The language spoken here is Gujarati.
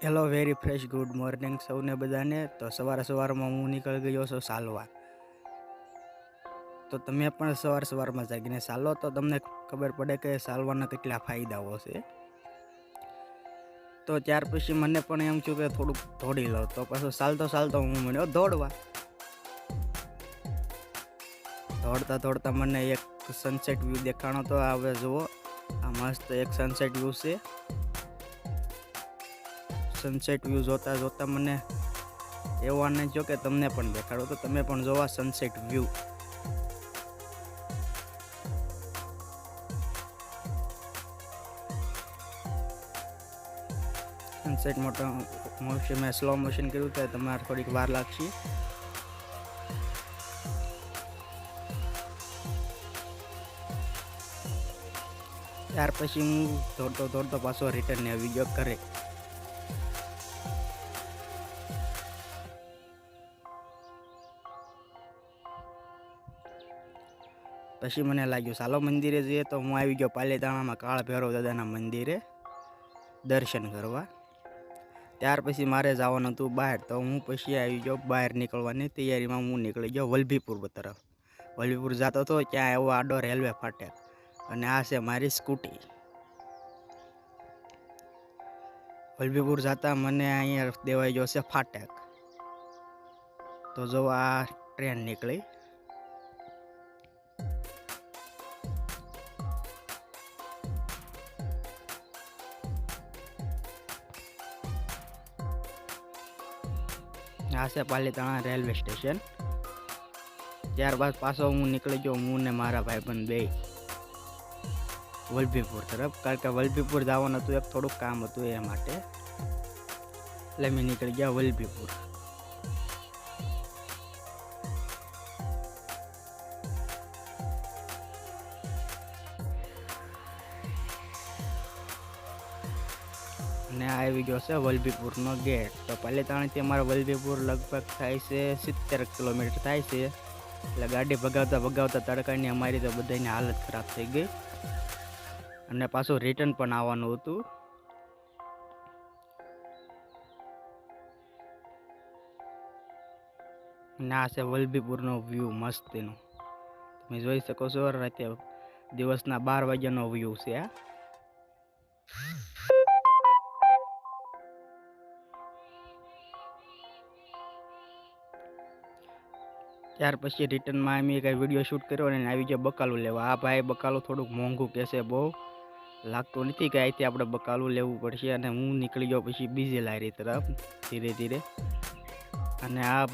Hello very fresh good morning સૌને બધાને। તો સવારમાં હું નીકળી ગયો છું ચાલવા। તો તમે પણ સવારમાં જાગીને ચાલો તો તમને ખબર પડે કે ચાલવાના કેટલા ફાયદાઓ છે। તો ત્યાર પછી મને પણ એમ થયું કે થોડુંક દોડી લઉં, તો પાછું ચાલતો હું મળ્યો દોડવા। દોડતા મને એક સનસેટ વ્યૂ દેખાણો। તો હવે જુઓ, આ મસ્ત એક સનસેટ વ્યૂ છે। સનસેટ વ્યૂ જોતા મને એવો આનંદ થયો કે તમને પણ દેખાડો, તો તમે પણ જોવા સનસેટ વ્યૂ। સનસેટ મોશન મેં સ્લો મોશન કર્યું તો તમારે થોડીક વાર લાગશે। ત્યાર પછી હું દોડતો પાછો રિટર્ન આવી ગયો ઘરે। પછી મને લાગ્યું ચાલો મંદિરે જઈએ, તો હું આવી ગયો પાલીતાણામાં કાળ ભૈરવ દાદાના મંદિરે દર્શન કરવા। ત્યાર પછી મારે જવાનું હતું બહાર, તો હું પછી આવી ગયો બહાર નીકળવાની તૈયારીમાં। હું નીકળી ગયો વલભીપુર તરફ। વલભીપુર જતો હતો ત્યાં એવો આડો રેલવે ફાટક, અને આ છે મારી સ્કૂટી। વલભીપુર જતા મને અહીંયા દેવાઈ ગયો છે ફાટક। તો જો આ ટ્રેન નીકળી। આ છે પાલીતાણા રેલવે સ્ટેશન। ત્યારબાદ પાછો હું નીકળી ગયો, હું ને મારા ભાઈબંધ બે વલભીપુર તરફ, કારણ કે વલભીપુર જવાનું હતું, એક થોડુંક કામ હતું એ માટે, એટલે મેં નીકળી ગયા વલભીપુર। અને આ આવી ગયો છે વલભીપુરનો ગેટ। તો પાલીતાણાથી અમારા વલભીપુર લગભગ થાય છે 70 કિલોમીટર થાય છે। એટલે ગાડી ભગાવતા તડકાની અમારી તો બધાની હાલત ખરાબ થઈ ગઈ, અને પાછું રિટર્ન પણ આવવાનું હતું। અને આ છે વલભીપુરનો વ્યૂ મસ્તીનો, તમે જોઈ શકો છો। રાતે દિવસના 12 વાગ્યાનો વ્યૂ છે આ। ત્યાર પછી રિટર્નમાં અમે કંઈ વિડીયો શૂટ કર્યો અને આવી ગયો બકાલું લેવા। આ ભાઈ બકાલું થોડુંક મોંઘું કહેશે, બહુ લાગતું નથી કે અહીંથી આપણે બકાલું લેવું પડશે, અને હું નીકળી ગયો પછી બીજી લારી તરફ ધીરે ધીરે। અને આ